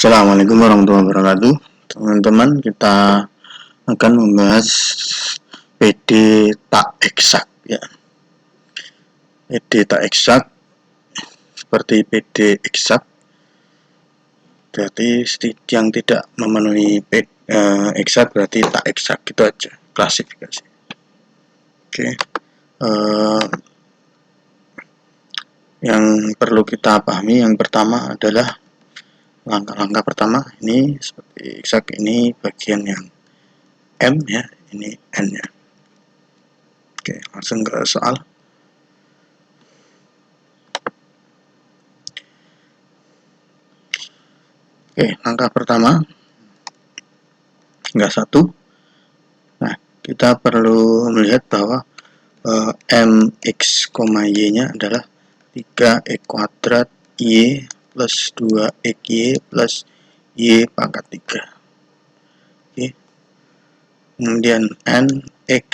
Assalamualaikum warahmatullahi wabarakatuh. Teman-teman, kita akan membahas PD tak eksak ya. PD tak eksak seperti PD eksak berarti yang tidak memenuhi eksak berarti tak eksak, gitu aja klasifikasi. Oke. Yang perlu kita pahami yang pertama adalah langkah-langkah pertama ini seperti eksak, ini bagian yang M ya, ini N ya. Oke, langsung ke soal. Oke, langkah pertama enggak satu. Nah, kita perlu melihat bahwa mx, y nya adalah 3x kuadrat y plus 2xy plus y pangkat 3. Oke. Kemudian nx,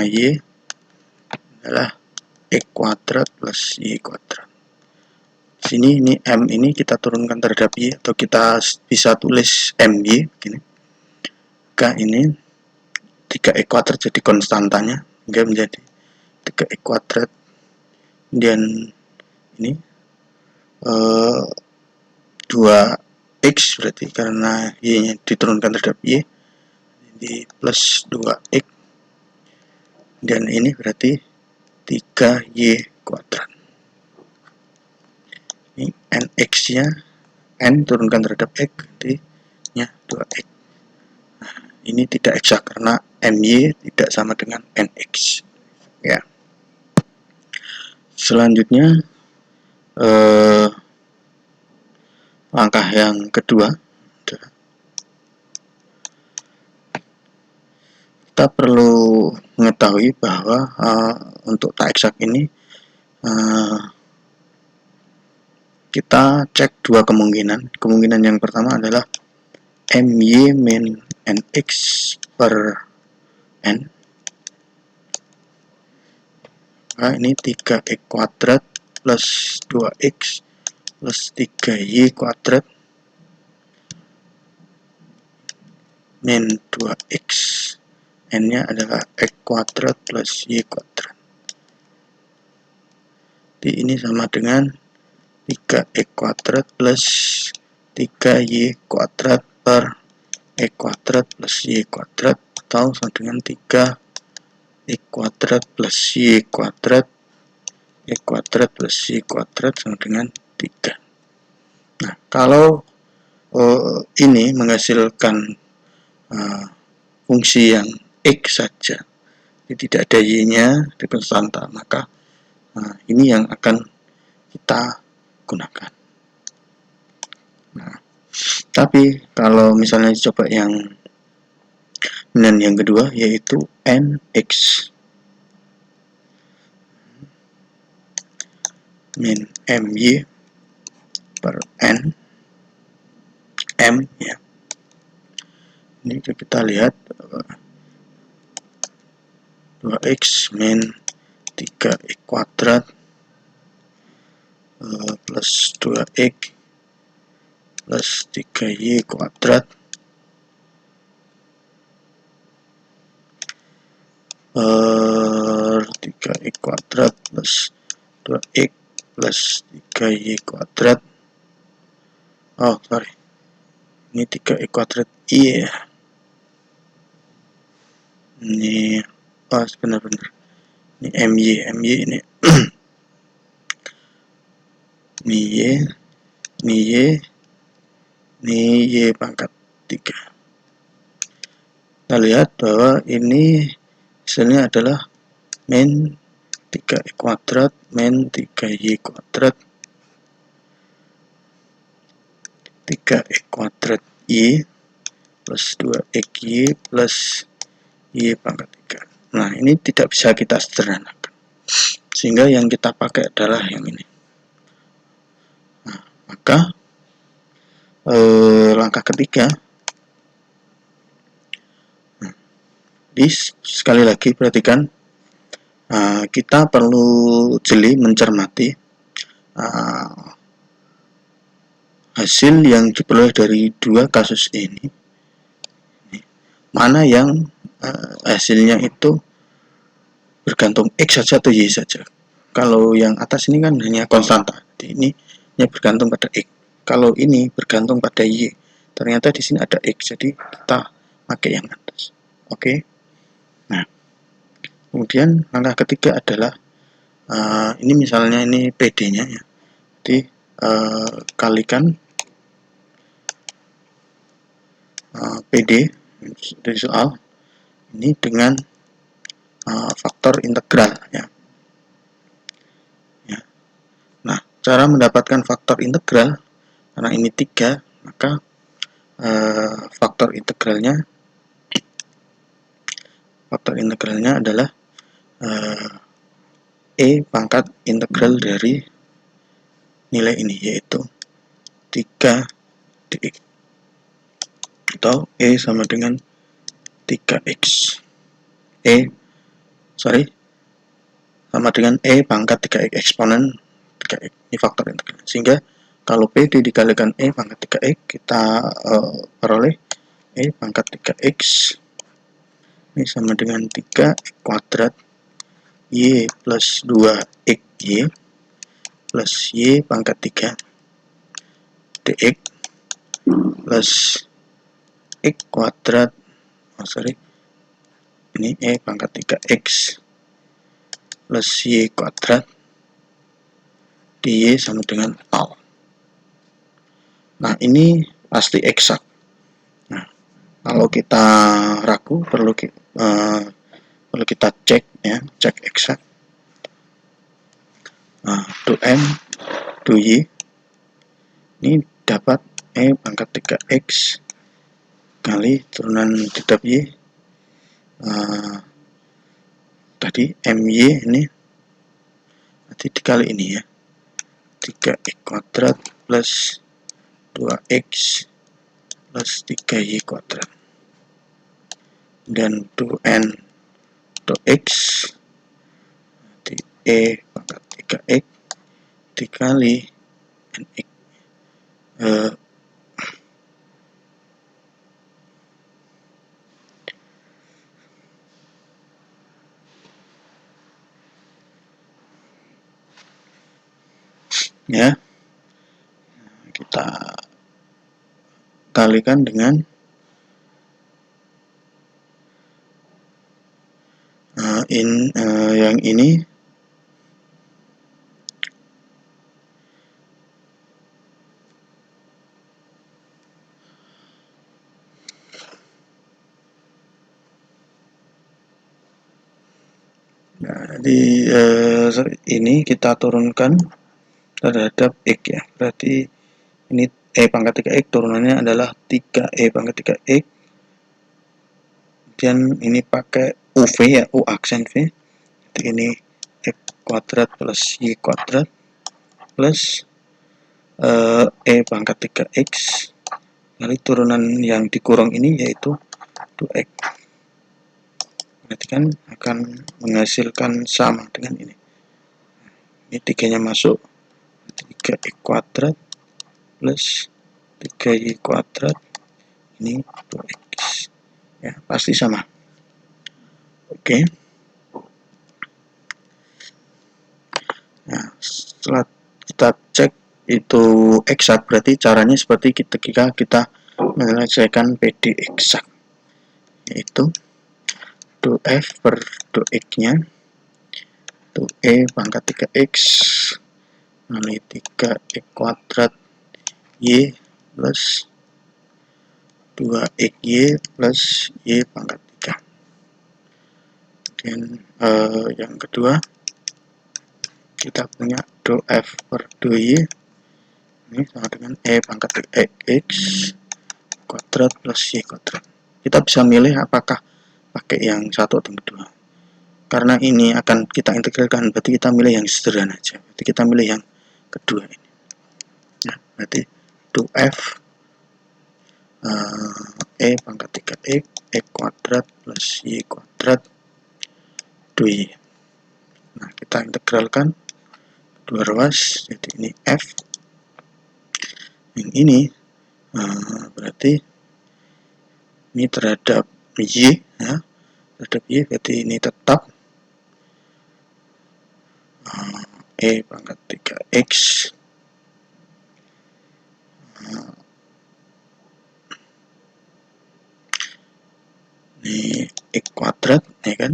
y adalah x kuadrat plus y kuadrat. Sini ini m ini kita turunkan terhadap y, atau kita bisa tulis my begini. Maka ini 3x kuadrat jadi konstantanya hingga menjadi 3x kuadrat. Kemudian ini 2x berarti karena y nya diturunkan terhadap y, jadi plus 2x, dan ini berarti 3y kuadrat. Ini nx nya, n turunkan terhadap x, jadi nya 2x. Nah, ini tidak eksak karena my tidak sama dengan nx ya. Selanjutnya langkah yang kedua adalah kita perlu mengetahui bahwa untuk tak eksak ini kita cek dua kemungkinan. Kemungkinan yang pertama adalah my min nx per n. Nah, ini 3x kuadrat plus 2x plus 3y kuadrat min 2x, n nya adalah x kuadrat plus y kuadrat. Jadi ini sama dengan 3x kuadrat plus 3y kuadrat per x kuadrat plus y kuadrat, atau sama dengan 3x kuadrat plus y kuadrat, x kuadrat plus y kuadrat sama dengan 3. Nah, kalau ini menghasilkan fungsi yang x saja, tidak ada y-nya di konstanta, maka ini yang akan kita gunakan. Nah, tapi kalau misalnya coba yang kedua, yaitu nx min my per n, m ya. Ini kita lihat 2x min 3x kuadrat plus 2x plus 3y kuadrat per 3x kuadrat plus 2x plus 3y kuadrat. Oh, sorry. Ini 3x kuadrat y ya. Ini benar-benar. Ini my ini. Ini y pangkat 3. Kita lihat bahwa ini hasilnya adalah min 3x kuadrat min 3y kuadrat 3x kuadrat y plus 2xy plus y pangkat 3. Nah, ini tidak bisa kita sederhanakan, sehingga yang kita pakai adalah yang ini. Nah, maka langkah ketiga, sekali lagi perhatikan, kita perlu jeli mencermati hasil yang diperoleh dari dua kasus ini, mana yang hasilnya itu bergantung X saja atau Y saja. Kalau yang atas ini kan hanya konstanta, jadi ini hanya bergantung pada X. Kalau ini bergantung pada Y, ternyata di sini ada X, jadi kita pakai yang atas. Oke. Nah, kemudian langkah ketiga adalah ini misalnya ini PD-nya ya. Jadi kalikan PD dari soal ini dengan faktor integral ya. Nah, cara mendapatkan faktor integral karena ini 3, maka faktor integralnya adalah E pangkat integral dari nilai ini, yaitu 3 dx, atau E sama dengan 3x. Sama dengan E pangkat 3x eksponen 3x, ini faktor integral. Sehingga kalau PD dikalikan E pangkat 3x, kita peroleh E pangkat 3x ini sama dengan 3 kuadrat Y plus 2xy plus Y pangkat 3 dx plus X kuadrat, ini E pangkat 3x plus Y kuadrat dy sama dengan 0. Nah, ini pasti eksak. Nah, kalau kita ragu perlu kita cek ya, cek eksak. Nah, do M do Y ini dapat E pangkat 3x kali turunan tetap Y tadi MY ini nanti dikali ini ya, 3x kuadrat plus 2x plus 3y kuadrat, dan do N do X nanti E pangkat 3x dikali NX ya, kita kalikan dengan yang ini di ini kita turunkan terhadap X ya, berarti ini E pangkat 3x turunannya adalah 3E pangkat 3x, kemudian ini pakai UV ya, U aksen V, jadi ini X kuadrat plus Y kuadrat plus E pangkat 3x kali turunan yang dikurang ini yaitu 2x, berarti kan akan menghasilkan sama dengan ini 3 nya masuk, 3x kuadrat plus 3y kuadrat ini 2x ya, pasti sama. Oke. Nah, setelah kita cek itu eksak, berarti caranya seperti ketika kita menyelesaikan PD eksak, yaitu do F per do X nya do E pangkat 3x kali 3x kuadrat Y plus 2xy plus Y pangkat 3. Dan yang kedua kita punya do F per do Y ini sama dengan E pangkat 3x kuadrat plus Y kuadrat. Kita bisa milih apakah pakai yang satu atau yang kedua. Karena ini akan kita integralkan, berarti kita milih yang sederhana aja. Berarti kita milih yang kedua ini. Nah, berarti do F E pangkat 3x X kuadrat plus Y kuadrat do Y. Nah, kita integralkan dua ruas, jadi ini F Yang ini berarti ini terhadap Y, ya. Terhadap Y berarti ini tetap E pangkat 3X ini X kuadrat, ya kan.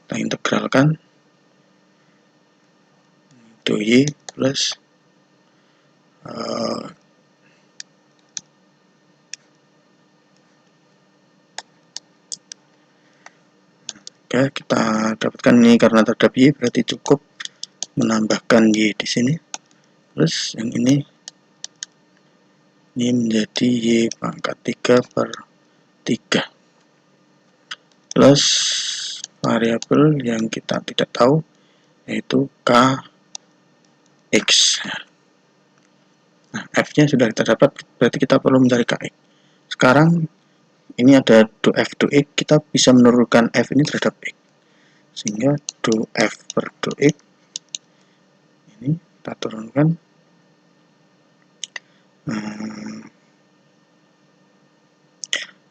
Kita integralkan itu Y plus oke, kita dapatkan ini karena terhadap Y berarti cukup menambahkan Y di sini, plus yang ini menjadi Y pangkat 3/3 plus variabel yang kita tidak tahu yaitu Kx. Nah, F-nya sudah kita dapat, berarti kita perlu mencari Kx. Sekarang ini ada do F do X, kita bisa menurunkan F ini terhadap X, sehingga do F per do X ini kita turunkan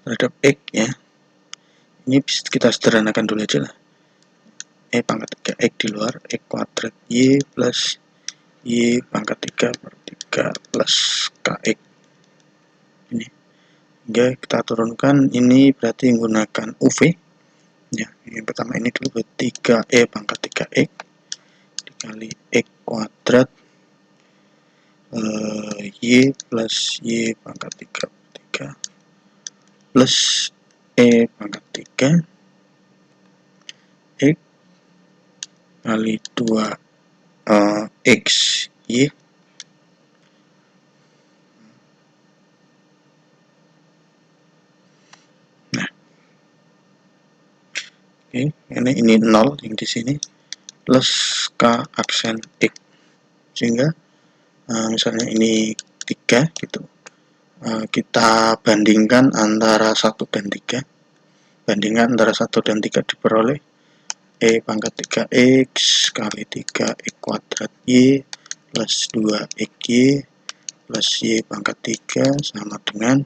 terhadap X, ya. Ini kita sederhanakan dulu aja lah. E pangkat 3X di luar X kuadrat Y plus Y pangkat 3/3 plus Kx ini. Hingga kita turunkan ini berarti menggunakan UV, ya. Yang pertama ini dulu 3E pangkat 3X dikali X kuadrat Y plus Y pangkat 3/3 plus E pangkat 3 X kali 2 X Y ini 0 yang di sini plus K aksen X, sehingga misalnya ini 3 gitu, kita bandingkan antara 1 dan 3, bandingkan antara 1 dan 3 diperoleh E pangkat 3X kali 3X kuadrat Y plus 2XY plus Y pangkat 3 sama dengan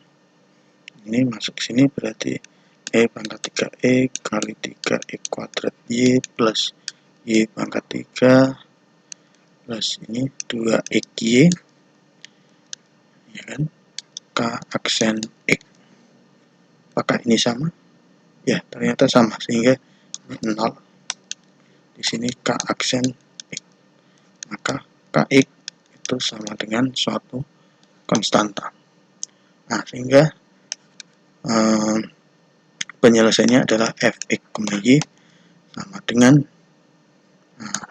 ini masuk sini berarti E pangkat 3X kali 3X kuadrat Y plus Y pangkat 3 plus ini 2XY, ya kan, K aksen X. Apakah ini sama? Ya, ternyata sama, sehingga ini 0 di sini K aksen X, maka Kx itu sama dengan suatu konstanta. Nah, sehingga penyelesaiannya adalah Fx, Y sama dengan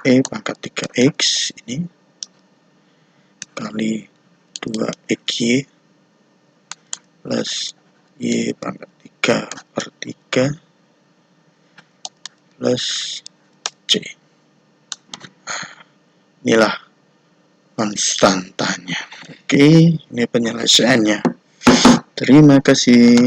E pangkat 3X ini kali 2XY plus Y pangkat 3/3 plus C. Inilah konstantanya. Oke, ini penyelesaiannya. Terima kasih.